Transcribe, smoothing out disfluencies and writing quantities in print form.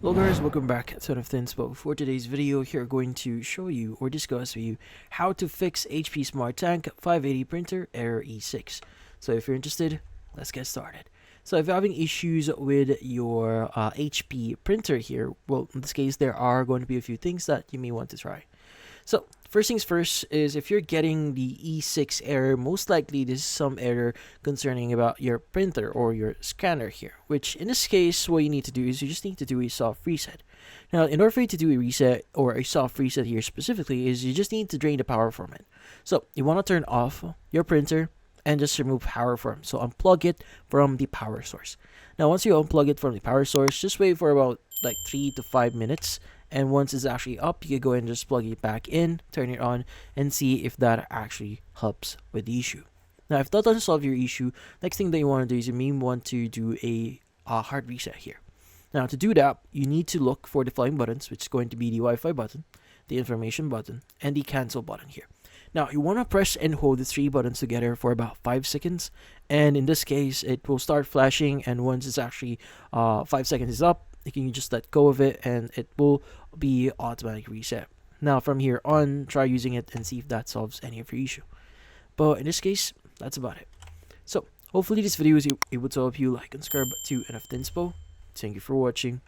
Hello guys, welcome back to the Thinspo. For today's video, here we're going to show you or discuss with you how to fix HP Smart Tank 580 printer error E6. So if you're interested, let's get started. So if you're having issues with your HP printer here, well in this case there are going to be a few things that you may want to try. So first things first is if you're getting the E6 error, most likely this is some error concerning about your printer or your scanner here, which in this case what you need to do is you just need to do a soft reset. Now in order for you to do a reset or a soft reset here specifically is you just need to drain the power from it. So you want to turn off your printer and just remove power from. So unplug it from the power source. Now once you unplug it from the power source, just wait for about like 3 to 5 minutes, and once it's actually up, you can go ahead and just plug it back in, turn it on, and see if that actually helps with the issue. Now if that doesn't solve your issue, next thing that you want to do is you may want to do a hard reset here. Now to do that, you need to look for the following buttons, which is going to be the Wi-Fi button, the information button, and the cancel button here. Now you want to press and hold the three buttons together for about 5 seconds, and in this case it will start flashing, and once it's actually 5 seconds is up, you can just let go of it and it will be automatic reset. Now from here on, try using it and see if that solves any of your issue. But in this case, that's about it. So hopefully this video is able to help you. Like and subscribe to NF Thinspo. Thank you for watching.